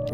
Jai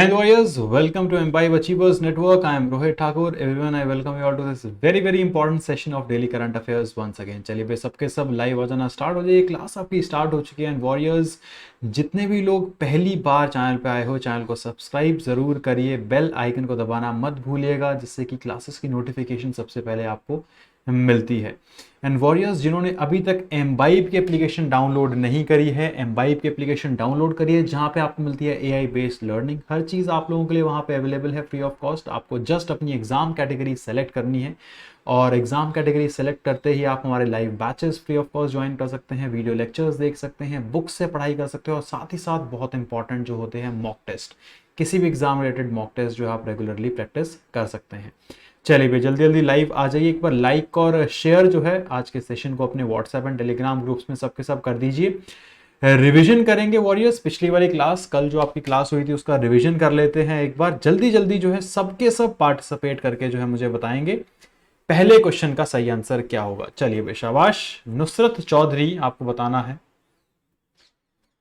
Hind Warriors, welcome to Imbibe Achievers Network. I am Rohit Thakur. Everyone, I welcome you all to this very important session of daily current affairs once again. चलिए भाई सबके सब live हो जाना start हो जाइए. Class आपकी start हो चुकी है एंड वॉरियर्स जितने भी लोग पहली बार चैनल पे आए हो चैनल को सब्सक्राइब ज़रूर करिए, बेल आइकन को दबाना मत भूलिएगा जिससे कि क्लासेस की नोटिफिकेशन सबसे पहले आपको मिलती है. एंड वॉरियर्स जिन्होंने अभी तक एम्बाइब की एप्लीकेशन डाउनलोड नहीं करी है, एम्बाइब की एप्लीकेशन डाउनलोड करिए जहाँ पे आपको मिलती है एआई बेस्ड लर्निंग. हर चीज़ आप लोगों के लिए वहाँ पे अवेलेबल है फ्री ऑफ कॉस्ट. आपको जस्ट अपनी एग्जाम कैटेगरी सेलेक्ट करनी है और एग्जाम कैटेगरी सेलेक्ट करते ही आप हमारे live batches free of cost join कर सकते हैं, वीडियो लेक्चर्स देख सकते हैं, बुक्स से पढ़ाई कर सकते हो और साथ ही साथ बहुत इंपॉर्टेंट जो होते हैं मॉक टेस्ट, किसी भी एग्जाम रिलेटेड मॉक टेस्ट जो आप रेगुलरली प्रैक्टिस कर सकते हैं. चलिए भाई जल्दी लाइव आ जाइए. एक बार लाइक और शेयर जो है आज के सेशन को अपने व्हाट्सएप एंड टेलीग्राम ग्रुप्स में सबके सब कर दीजिए. रिवीजन करेंगे वॉरियर्स. पिछली वाली क्लास कल जो आपकी क्लास हुई थी उसका रिवीजन कर लेते हैं एक बार. जल्दी जो है सबके सब पार्टिसिपेट करके जो है मुझे बताएंगे पहले क्वेश्चन का सही आंसर क्या होगा. चलिए भाई शाबाश. नुसरत चौधरी आपको बताना है.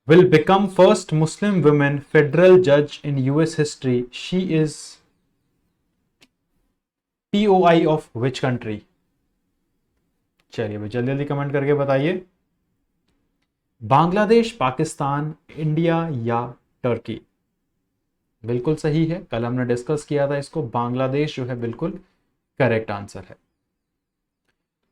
will become first Muslim woman federal judge in US history. She is POI of which country? चलिए भाई जल्दी कमेंट करके बताइए. बांग्लादेश, पाकिस्तान, इंडिया या टर्की? बिल्कुल सही है. कल हमने डिस्कस किया था इसको. बांग्लादेश जो है बिल्कुल करेक्ट आंसर है.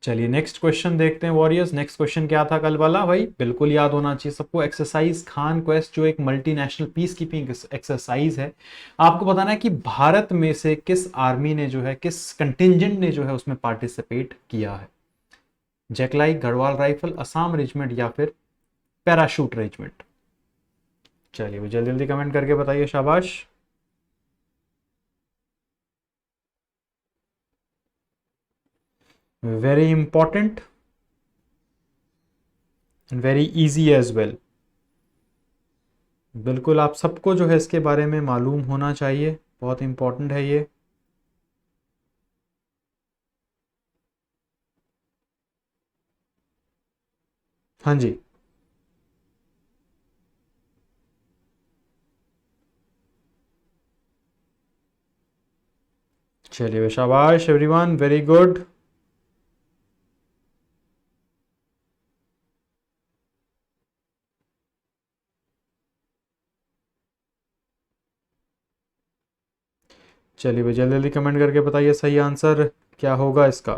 चलिए नेक्स्ट क्वेश्चन देखते हैं वॉरियर्स. नेक्स्ट क्वेश्चन क्या था कल वाला भाई? बिल्कुल याद होना चाहिए सबको. एक्सरसाइज खान क्वेस्ट जो एक मल्टीनेशनल पीस कीपिंग एक्सरसाइज है, आपको बताना है कि भारत में से किस आर्मी ने जो है, किस कंटिजेंट ने जो है उसमें पार्टिसिपेट किया है. जैकलाई, गढ़वाल राइफल, असम रेजिमेंट या फिर पैराशूट रेजिमेंट? चलिए जल्दी कमेंट करके बताइए. शाबाश. Very important and very easy as well. बिल्कुल आप सबको जो है इसके बारे में मालूम होना चाहिए. बहुत इंपॉर्टेंट है ये. हाँ जी. चलिए शाबाश एवरीवन, वेरी गुड. चलिए भाई जल्दी कमेंट करके बताइए सही आंसर क्या होगा इसका.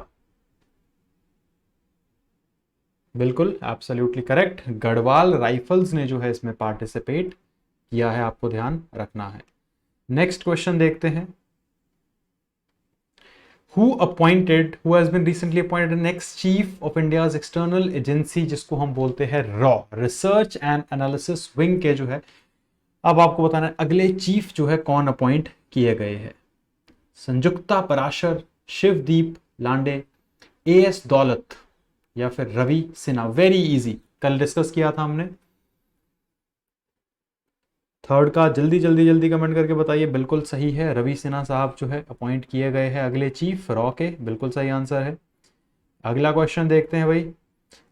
बिल्कुल एब्सोल्युटली करेक्ट. गढ़वाल राइफल्स ने जो है इसमें पार्टिसिपेट किया है, आपको ध्यान रखना है. नेक्स्ट क्वेश्चन देखते हैं. Who has been recently appointed the next chief of India's external agency, जिसको हम बोलते हैं raw, research and analysis wing के जो है, अब आपको बताना है अगले चीफ जो है कौन अपॉइंट किए गए हैं. संजुक्ता पराशर, शिवदीप लांडे, एएस दौलत या फिर रवि सिन्हा? वेरी इजी, कल डिस्कस किया था हमने. थर्ड का जल्दी कमेंट करके बताइए. बिल्कुल सही है. रवि सिन्हा साहब जो है अपॉइंट किए गए हैं अगले चीफ रॉ के. बिल्कुल सही आंसर है. अगला क्वेश्चन देखते हैं भाई.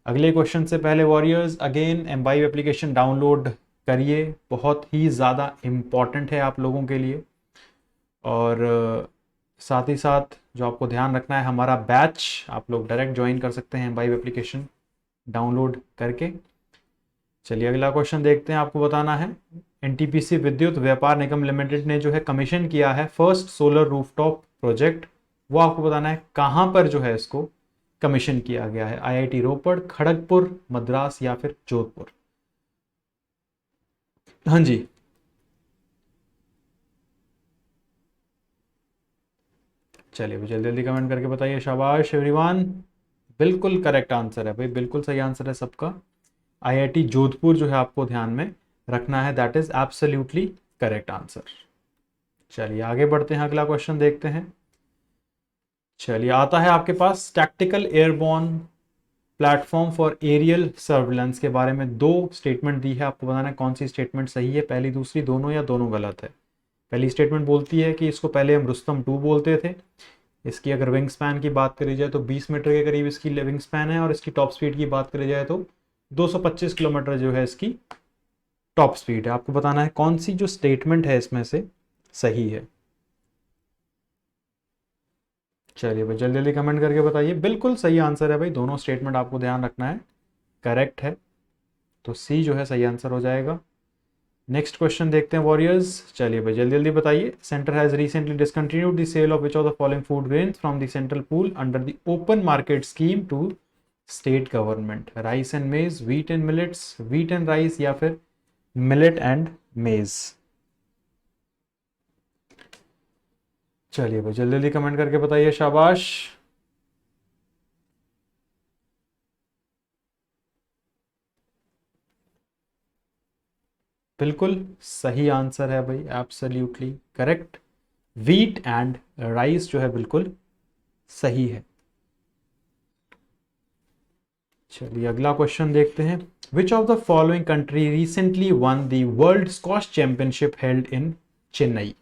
अगले क्वेश्चन से पहले warriors again imbibe application download करिए. बहुत ही ज़्यादा इम्पॉर्टेंट है आप लोगों के लिए. और साथ ही साथ जो आपको ध्यान रखना है, हमारा बैच आप लोग डायरेक्ट ज्वाइन कर सकते हैं एम्बाइब एप्लीकेशन डाउनलोड करके. चलिए अगला क्वेश्चन देखते हैं. आपको बताना है एनटीपीसी विद्युत व्यापार निगम लिमिटेड ने जो है कमीशन किया है फर्स्ट सोलर रूफटॉप प्रोजेक्ट, वो आपको बताना है कहां पर जो है इसको कमीशन किया गया है. आईआईटी रोपड़, खड़गपुर, मद्रास या फिर जोधपुर? हाँ जी. चलिए जल्दी कमेंट करके बताइए. शाबाश एवरीवन, बिल्कुल करेक्ट आंसर है भाई. बिल्कुल सही आंसर है सबका. आईआईटी जोधपुर जो है आपको ध्यान में रखना है. That is absolutely correct answer. चलिए आगे बढ़ते हैं. अगला क्वेश्चन देखते हैं. चलिए, आता है आपके पास tactical airborne platform for aerial surveillance के बारे में दो स्टेटमेंट दी है, आपको बताना है कौन सी स्टेटमेंट सही है, पहली दूसरी दोनों या दोनों गलत है। पहली स्टेटमेंट बोलती है कि इसको पहले हम रुस्तम 2 बोलते थे। इसकी अगर विंग स्पैन की बात करी जाए तो 20 मीटर के करीब इसकी विंग स्पैन है, और इसकी टॉप स्पीड की बात करी जाए तो 225 किलोमीटर जो है इसकी टॉप स्पीड है। आपको बताना है कौन सी जो स्टेटमेंट है इसमें से सही है। चलिए भाई, जल्दी जल्दी कमेंट करके बताइए। बिल्कुल सही आंसर है भाई, दोनों स्टेटमेंट आपको ध्यान रखना है, करेक्ट है। तो सी जो है सही आंसर हो जाएगा। नेक्स्ट क्वेश्चन देखते हैं वॉरियर्स। चलिए भाई, जल्दी जल्दी बताइए। Centre has recently discontinued the sale of which of the following food grains from the central pool under the open market scheme to state government. Rice and maize, wheat and millets, wheat and rice, या फिर millet and मेज। चलिए भाई, जल्दी जल्दी comment करके बताइए, शाबाश। बिल्कुल सही आंसर है भाई, absolutely correct. Wheat and rice जो है बिल्कुल सही है। चलिए अगला क्वेश्चन देखते हैं। विच of the following country recently won the world squash championship held in Chennai.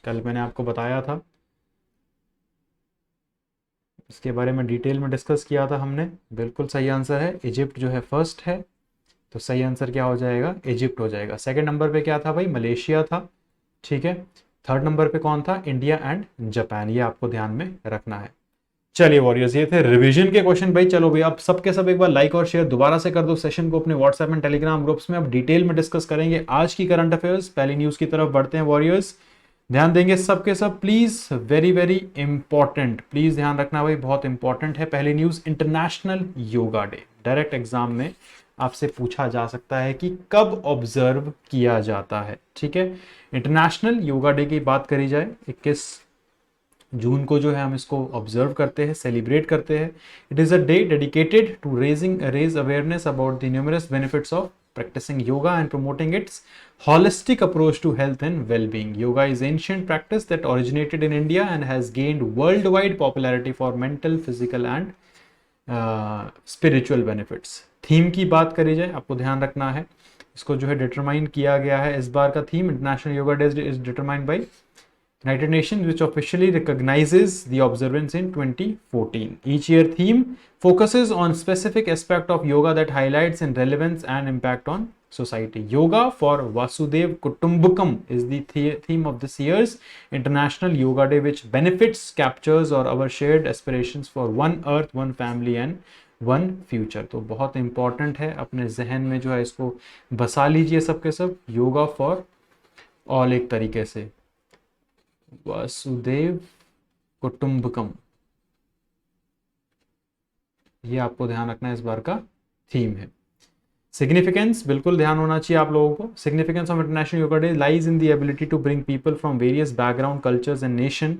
कल मैंने आपको बताया था, इसके बारे में डिटेल में डिस्कस किया था हमने। बिल्कुल सही आंसर है, इजिप्ट जो है फर्स्ट है, तो सही आंसर क्या हो जाएगा, इजिप्ट हो जाएगा। सेकंड नंबर पे क्या था भाई, मलेशिया था, ठीक है। थर्ड नंबर पे कौन था, इंडिया एंड जापान, ये आपको ध्यान में रखना है। चलिए वॉरियर्स, ये थे रिवीजन के क्वेश्चन भाई। चलो भाई, आप सबके सब एक बार लाइक और शेयर दोबारा से कर दो सेशन को अपने व्हाट्सएप एंड टेलीग्राम ग्रुप्स में। अब डिटेल में डिस्कस करेंगे आज की करंट अफेयर्स। पहली न्यूज की तरफ बढ़ते हैं वॉरियर्स, ध्यान देंगे सबके सब please, very very important, please ध्यान रखना भाई, बहुत इंपॉर्टेंट है। पहली news, international Yoga day. Direct exam में आपसे पूछा जा सकता है कि कब ऑब्जर्व किया जाता है, ठीक है। इंटरनेशनल योगा डे की बात करी जाए, 21 जून को जो है हम इसको ऑब्जर्व करते हैं, सेलिब्रेट करते हैं। It is a day dedicated to raise awareness about the numerous benefits of practicing yoga and promoting its holistic approach to health and well-being. Yoga is ancient practice that originated in India and has gained worldwide popularity for mental, physical and spiritual benefits. Theme की बात करी जाए, आपको ध्यान रखना है, इसको जो है डिटरमाइन किया गया है। इस बार का theme international Yoga day is determined by United Nations, which officially recognizes the observance in 2014. Each year theme focuses on specific aspect of yoga that highlights in relevance and impact on society. Yoga for Vasudev Kutumbakam is the theme of this year's International Yoga Day, which benefits, captures or our shared aspirations for one earth, one family and one future. तो बहुत important है, अपने जहन में जो है इसको बसा लीजिए सबके सब। योगा फॉर ऑल, एक तरीके से वासुदेव कुटुंबकम, ये आपको ध्यान रखना है, इस बार का थीम है। सिग्निफिकेंस बिल्कुल ध्यान होना चाहिए आप लोगों को। Significance of International Yoga Day lies in the ability to bring people from various background, cultures and nation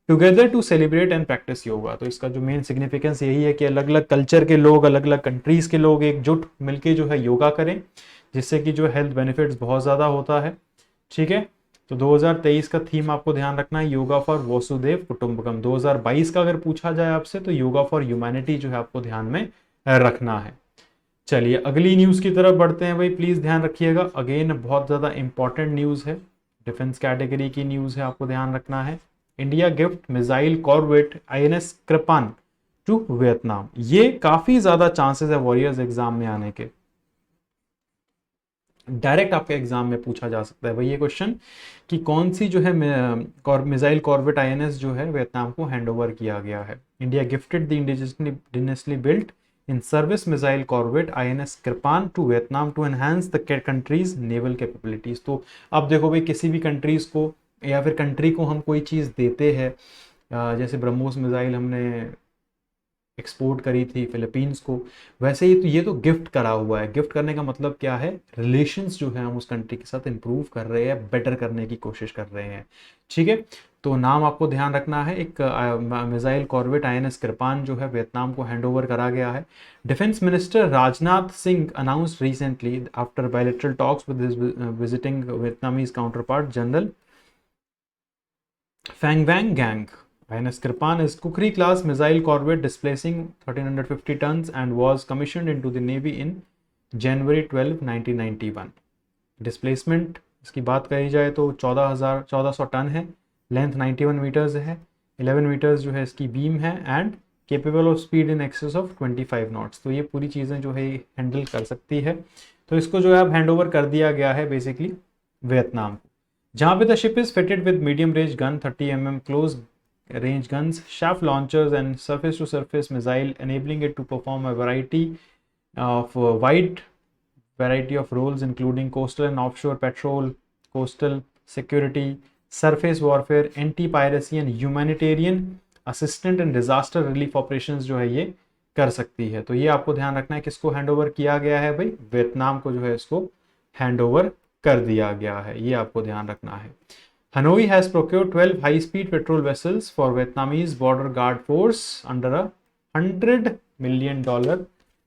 together to celebrate and practise yoga. तो इसका जो मेन सिग्निफिकेंस यही है कि अलग अलग कल्चर के लोग, अलग अलग कंट्रीज के लोग एकजुट मिलके जो है योगा करें, जिससे कि जो हेल्थ बेनिफिट्स बहुत ज़्यादा होता है, ठीक है। तो 2023 का थीम आपको ध्यान रखना है, योगा फॉर वसुदेव कुटुंबकम। 2022 का अगर पूछा जाए आपसे तो योगा फॉर ह्यूमैनिटी जो है आपको ध्यान में रखना है। चलिए अगली न्यूज की तरफ बढ़ते हैं भाई, प्लीज ध्यान रखिएगा। अगेन बहुत ज्यादा इंपॉर्टेंट न्यूज है, डिफेंस कैटेगरी की न्यूज है, आपको ध्यान रखना है। India gift missile corvette INS Kirpan to Vietnam. ये काफी ज्यादा चांसेस है वॉरियर्स एग्जाम में आने के, डायरेक्ट आपके एग्जाम में पूछा जा सकता है भाई ये क्वेश्चन कि कौन सी जो है मिसाइल कॉर्वेट INS जो है वियतनाम को हैंडओवर किया गया है। India gifted the indigenously built in service missile corvette INS Kirpan to Vietnam to enhance the country's naval capabilities. तो अब देखो भाई, किसी भी कंट्रीज को या फिर कंट्री को हम कोई चीज़ देते हैं, जैसे ब्रह्मोस मिसाइल हमने एक्सपोर्ट करी थी फिलीपींस को, वैसे ही तो ये तो गिफ्ट करा हुआ है। गिफ्ट करने का मतलब क्या है, रिलेशंस जो है हम उस कंट्री के साथ इंप्रूव कर रहे हैं, बेटर करने की कोशिश कर रहे हैं, ठीक है। तो नाम आपको ध्यान रखना है, एक मिसाइल कॉर्वेट INS कृपान जो है वियतनाम को हैंडओवर करा गया है। Defence minister Rajnath Singh announced recently after bilateral talks with his visiting Vietnamese counterpart general फेंगवैंग Giang. INS Kripan is Kukri class missile corvette displacing 1350 tons and was commissioned into the Navy in January 12, 1991. Displacement इसकी बात करी जाए तो 1400 ton है, length 91 metres है, 11 metres जो है इसकी बीम है and capable of speed in excess of 25 knots. तो ये पूरी चीज़ें जो है हैंडल कर सकती है। तो इसको जो है अब हैंड ओवर कर दिया गया है बेसिकली वियतनाम को, जहाँ पे the ship is fitted with medium range gun, 30 mm close range guns, shaft launchers and surface to surface missile, enabling it to perform a wide variety of roles including coastal and offshore patrol, coastal security, surface warfare, anti-piracy and humanitarian assistant and disaster relief operations जो है ये कर सकती है। तो ये आपको ध्यान रखना है, किसको हैंड ओवर किया गया है भाई, वियतनाम को जो है इसको हैंड ओवर कर दिया गया है, ये आपको ध्यान रखना है। Hanoi has procured 12 high-speed patrol vessels for Vietnamese border guard force under a $100 million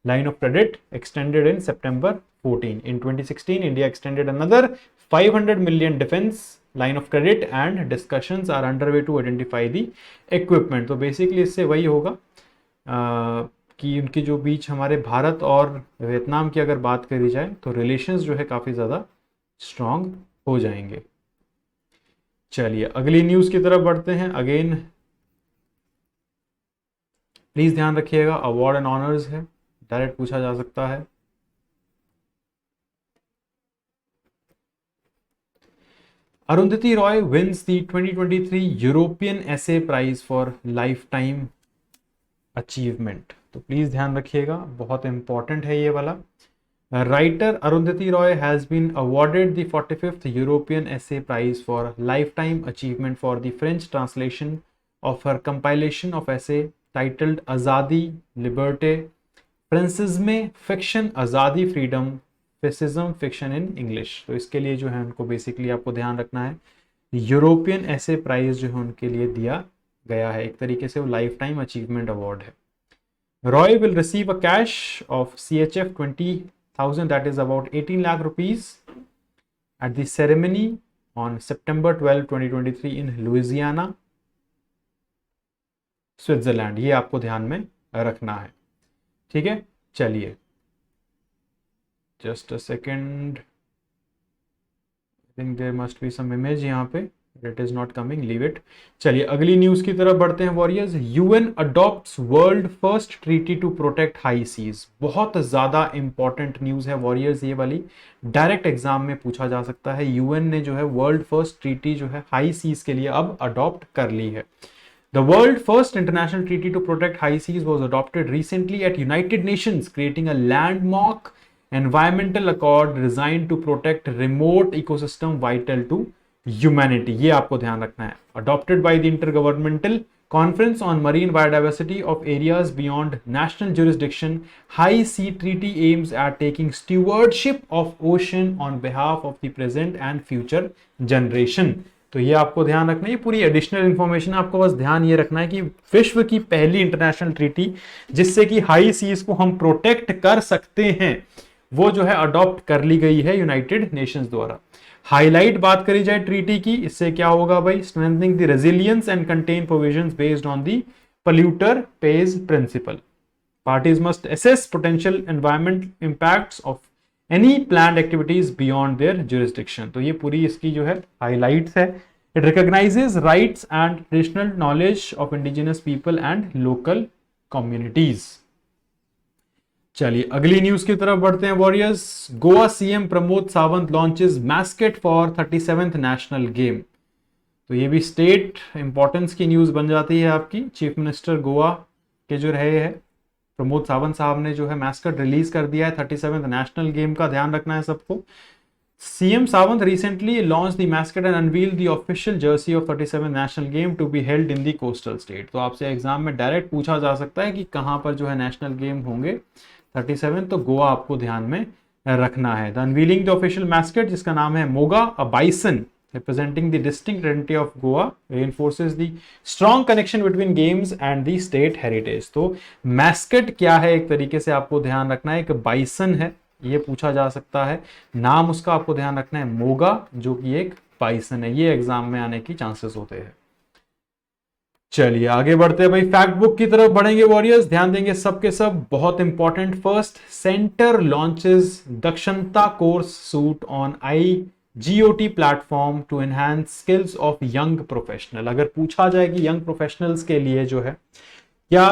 line of credit extended in September 14. In 2016, India extended another $500 million defense line of credit and discussions are underway to identify the equipment. तो basically इससे वही होगा कि उनके जो बीच हमारे भारत और Vietnam की अगर बात करी जाए तो रिलेशंस जो है काफ़ी ज़्यादा स्ट्रांग हो जाएंगे। चलिए अगली न्यूज़ की तरफ बढ़ते हैं। अगेन प्लीज़ ध्यान रखिएगा, अवार्ड एंड ऑनर्स है, डायरेक्ट पूछा जा सकता है। Arundhati Roy wins the 2023 European essay prize for lifetime achievement. तो प्लीज़ ध्यान रखिएगा, बहुत इंपॉर्टेंट है ये वाला। Writer Arundhati Roy has been awarded the 45th European Essay Prize for Lifetime Achievement for the French translation of her compilation of essay titled Azadi, Liberté, Francisme, Fiction, Azadi, Freedom, Fascism, Fiction in English। तो इसके लिए जो है उनको basically आपको ध्यान रखना है, यूरोपियन एसे प्राइज जो है उनके लिए दिया गया है, एक तरीके से वो लाइफ टाइम अचीवमेंट अवार्ड है। Roy will receive a cash of CHF 20,000, that is about 18 lakh rupees at the ceremony on September 12, 2023 in Louisiana, Switzerland. ये आपको ध्यान में रखना है, ठीक है। चलिए just a second, I think there must be some image यहाँ पे, it is not coming, leave it. चलिए अगली न्यूज की तरफ बढ़ते हैं warriors. UN adopts world first treaty to protect high seas. बहुत ज्यादा इंपॉर्टेंट न्यूज है वॉरियर्स, ये वाली डायरेक्ट एग्जाम में पूछा जा सकता है। यूएन ने जो है वर्ल्ड फर्स्ट ट्रीटी जो है हाई सीज के लिए अब अडॉप्ट कर ली है। The world first international treaty to protect high seas was adopted recently at United Nations, creating a landmark environmental accord designed to protect remote ecosystem vital to humanity। ये आपको ध्यान रखना है। Adopted by the Intergovernmental Conference on Marine Biodiversity of Areas Beyond National Jurisdiction, High Sea Treaty aims at taking stewardship of ocean on behalf of the present and future generation। तो ये आपको ध्यान रखना है, ये पूरी एडिशनल इंफॉर्मेशन आपको बस ध्यान ये रखना है कि विश्व की पहली इंटरनेशनल ट्रीटी जिससे कि हाई सीज को हम प्रोटेक्ट कर सकते हैं वो जो है अडॉप्ट कर ली गई है यूनाइटेड नेशंस द्वारा। हाईलाइट बात करी जाए ट्रीटी की, इससे क्या होगा भाई, strengthening the resilience and contain provisions based on the polluter pays principle. Parties must assess potential environment impacts of any planned activities beyond their jurisdiction. तो ये पूरी इसकी जो है हाईलाइट्स है। It recognises rights and traditional knowledge of indigenous people and local communities. चलिए अगली news की तरफ बढ़ते हैं warriors. Goa CM Pramod Sawant launches mascot for 37th national game. तो ये भी स्टेट इंपॉर्टेंस की न्यूज बन जाती है आपकी। चीफ मिनिस्टर गोवा के जो रहे हैं प्रमोद सावंत साहब ने जो है मैस्कट रिलीज कर दिया है 37th नेशनल गेम का, ध्यान रखना है सबको। CM Sawant recently launch the mascot and unveil the official jersey of 37th national game to be held in the coastal state. तो आपसे एग्जाम में डायरेक्ट पूछा जा सकता है कि कहां पर जो है नेशनल गेम होंगे 37, तो गोवा आपको ध्यान में रखना है। The unveiling the official mascot जिसका नाम है मोगा अ bison representing the distinct identity of Goa reinforces the strong connection between games and the state heritage। तो मैस्कट क्या है एक तरीके से आपको ध्यान रखना है, एक बाइसन है, ये पूछा जा सकता है। नाम उसका आपको ध्यान रखना है मोगा, जो कि एक बाइसन है। ये एग्जाम में आने की चांसेस होते हैं। चलिए आगे बढ़ते हैं भाई, फैक्ट बुक की तरफ बढ़ेंगे वॉरियर्स, ध्यान देंगे सबके सब, बहुत important. First, centre launches Dakshta course suit on IGOT platform to enhance skills of young professional. अगर पूछा जाए कि यंग प्रोफेशनल्स के लिए जो है क्या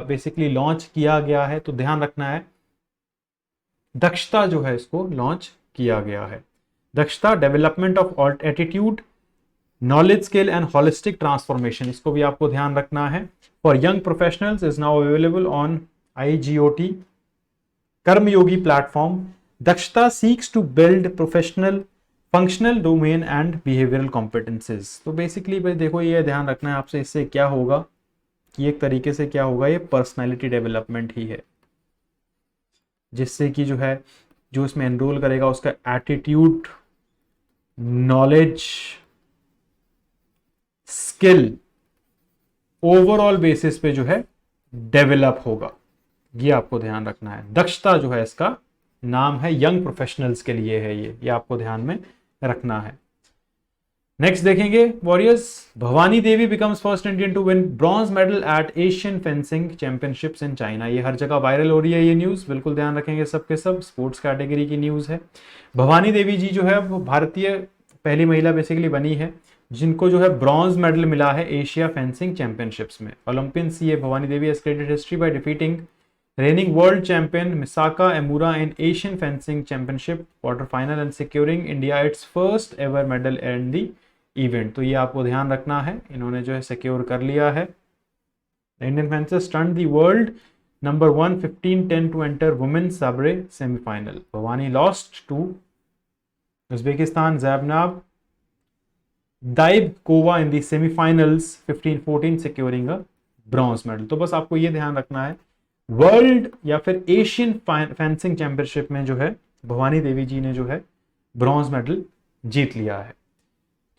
बेसिकली लॉन्च किया गया है, तो ध्यान रखना है दक्षता जो है इसको लॉन्च किया गया है। Dakshta development of attitude, knowledge skill and holistic transformation, इसको भी आपको ध्यान रखना है। For young professionals is now available on IGOT Karmayogi platform. Dakshta seeks to build professional functional domain and behavioural competencies. तो बेसिकली भाई देखो, ये ध्यान रखना है आपसे, इससे क्या होगा कि एक तरीके से क्या होगा, ये पर्सनैलिटी डेवलपमेंट ही है, जिससे कि जो है जो इसमें एनरोल करेगा उसका attitude, knowledge, skill overall basis पे जो है डेवलप होगा। ये आपको ध्यान रखना है। दक्षता जो है इसका नाम है, यंग प्रोफेशनल्स के लिए है ये आपको ध्यान में रखना है। नेक्स्ट देखेंगे warriors, Bhavani Devi becomes first Indian to win bronze medal at Asian fencing championships in China. ये हर जगह वायरल हो रही है ये न्यूज, बिल्कुल ध्यान रखेंगे सबके सब, स्पोर्ट्स कैटेगरी की न्यूज है। भवानी देवी जी जो है वो भारतीय पहली महिला बेसिकली बनी है जिनको जो है ब्रॉन्ज मेडल मिला है एशिया फेंसिंग चैंपियनशिप्स में। Olympian CA Bhavani Devi has created history by defeating reigning world champion Misaka Emura in Asian fencing championship quarter final and securing India its first ever medal in the event। तो ये आपको ध्यान रखना है, इन्होंने जो है सिक्योर कर लिया है। Indian fencers stunned the world number 1 15-10 to enter women's sabre semi-final। Bhavani lost to Uzbekistan Zaynab Dayibekova in the semifinals 15-14 securing a bronze medal. तो बस आपको ये ध्यान रखना है, वर्ल्ड या फिर एशियन फेंसिंग चैंपियनशिप में जो है भवानी देवी जी ने जो है ब्रॉन्ज मेडल जीत लिया है।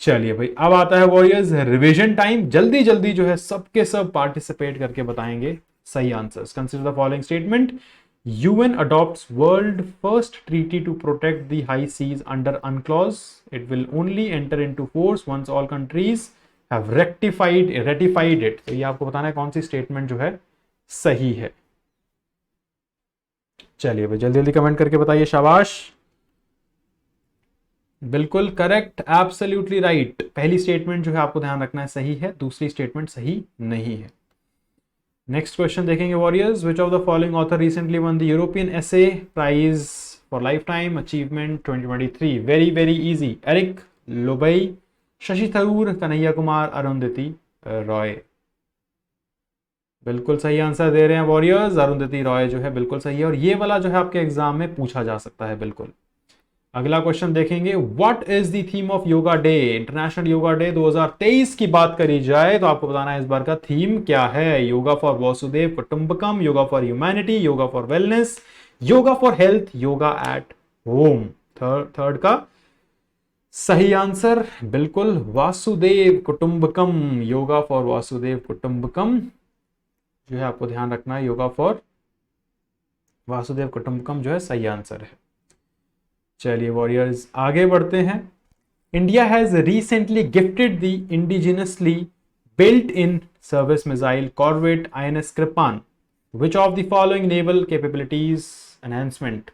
चलिए भाई, अब आता है वॉरियर्स रिवीजन टाइम। जल्दी जल्दी जो है सबके सब पार्टिसिपेट करके बताएंगे सही answers. Consider the following statement, UN adopts world first treaty to protect the high seas under UNCLOS. It will only enter into force once all countries have ratified it। तो ये आपको बताना है कौन सी स्टेटमेंट जो है सही है। चलिए भाई जल्दी जल्दी कमेंट करके बताइए, शाबाश। बिल्कुल करेक्ट, एब्सोल्युटली राइट। पहली स्टेटमेंट जो है आपको ध्यान रखना है सही है, दूसरी स्टेटमेंट सही नहीं है। नेक्स्ट क्वेश्चन देखेंगे warriors, which of the following author recently won the European essay prize for lifetime achievement 2023। Very very easy, Eric Lobai, Shashi Tharoor, Kanhaiya Kumar, Arundhati Roy. बिल्कुल सही आंसर दे रहे हैं वॉरियर्स, अरुंधति रॉय जो है बिल्कुल सही है, और ये वाला जो है आपके एग्जाम में पूछा जा सकता है बिल्कुल। अगला क्वेश्चन देखेंगे, what is the theme of yoga day. International Yoga day 2023 की बात करी जाए तो आपको बताना है इस बार का थीम क्या है। Yoga for Vasudhaiva Kutumbakam, yoga for humanity, yoga for wellness, yoga for health, yoga at home. Third का सही आंसर बिल्कुल वासुदेव कुटुंबकम, योगा फॉर वासुदेव कुटुंबकम जो है आपको ध्यान रखना है, योगा फॉर वासुदेव कुटुंबकम जो है सही आंसर है। चलिए वॉरियर्स आगे बढ़ते हैं। India has recently gifted the indigenously built in service missile corvette INS Kirpan. Which of the following naval capabilities enhancement,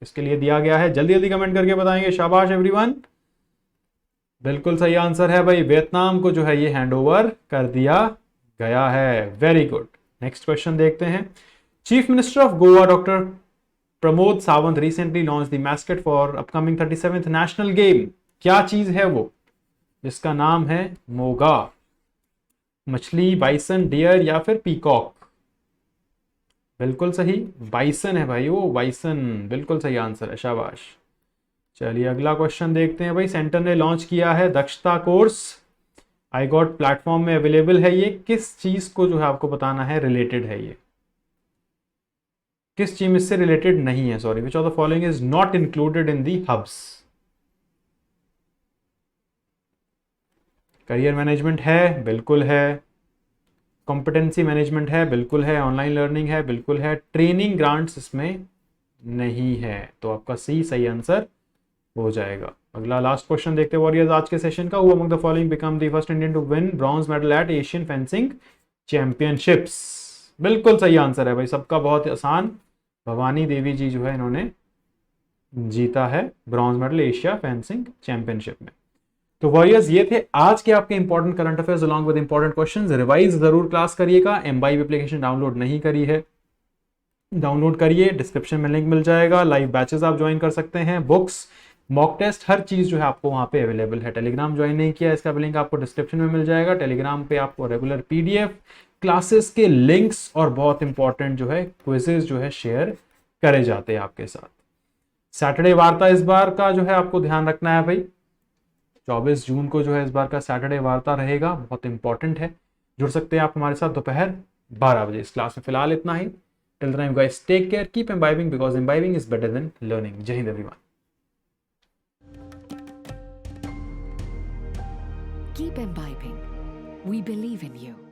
इसके लिए दिया गया है। जल्दी जल्दी कमेंट करके बताएंगे, शाबाश एवरीवन। बिल्कुल सही आंसर है भाई, वियतनाम को जो है ये हैंडओवर कर दिया गया है। Very good. नेक्स्ट क्वेश्चन देखते हैं। Chief minister of Goa doctor Pramod Sawant recently launch the mascot for upcoming 37th national game. क्या चीज है वो, जिसका नाम है मोगा। मछली, बाइसन, डियर या फिर पीकॉक। बिल्कुल सही, बाइसन है भाई, वो बाइसन बिल्कुल सही आंसर है, शाबाश। चलिए अगला क्वेश्चन देखते हैं भाई। सेंटर ने लॉन्च किया है दक्षता कोर्स, आईगॉट प्लेटफॉर्म में अवेलेबल है। ये किस चीज को जो है आपको बताना है रिलेटेड है, ये किस चीज से रिलेटेड नहीं है, sorry. Which of the following is not included in the hubs. Career management है, बिल्कुल है। कॉम्पिटेंसी मैनेजमेंट है, बिल्कुल है। ऑनलाइन लर्निंग है, बिल्कुल है। ट्रेनिंग ग्रांट्स इसमें नहीं है, तो आपका सी सही आंसर हो जाएगा। अगला लास्ट क्वेश्चन देखते हैं वॉरियर्स आज के सेशन का। Who among the following become the first Indian to win bronze medal at Asian fencing championships? बिल्कुल सही आंसर है भाई, सबका बहुत आसान, भवानी देवी जी जो है इन्होंने जीता है bronze medal Asia fencing championship में। तो वॉरियर्स ये थे आज के आपके important current affairs along with important questions. Revise जरूर क्लास करिएगा। एम्बाइब एप्लीकेशन डाउनलोड नहीं करी है, डाउनलोड करिए, डिस्क्रिप्शन में लिंक मिल जाएगा। लाइव बैचेस आप ज्वाइन कर सकते हैं, बुक्स, मॉक टेस्ट, हर चीज जो है आपको वहां पे अवेलेबल है। टेलीग्राम ज्वाइन नहीं किया, इसका भी लिंक आपको डिस्क्रिप्शन में मिल जाएगा। टेलीग्राम पे आपको रेगुलर पीडीएफ, क्लासेस के लिंक्स और बहुत इंपॉर्टेंट जो है क्विजेज जो है शेयर करे जाते हैं आपके साथ। सैटरडे वार्ता इस बार का जो है आपको ध्यान रखना है भाई, 24 जून को जो है इस बार का सैटरडे वार्ता रहेगा, बहुत इंपॉर्टेंट है। जुड़ सकते हैं आप हमारे साथ दोपहर 12 बजे। इस क्लास में फिलहाल इतना ही। Till the time guys, take care, keep imbibing because imbibing is better than learning. जय हिंद everyone. Keep imbibing. We believe in you.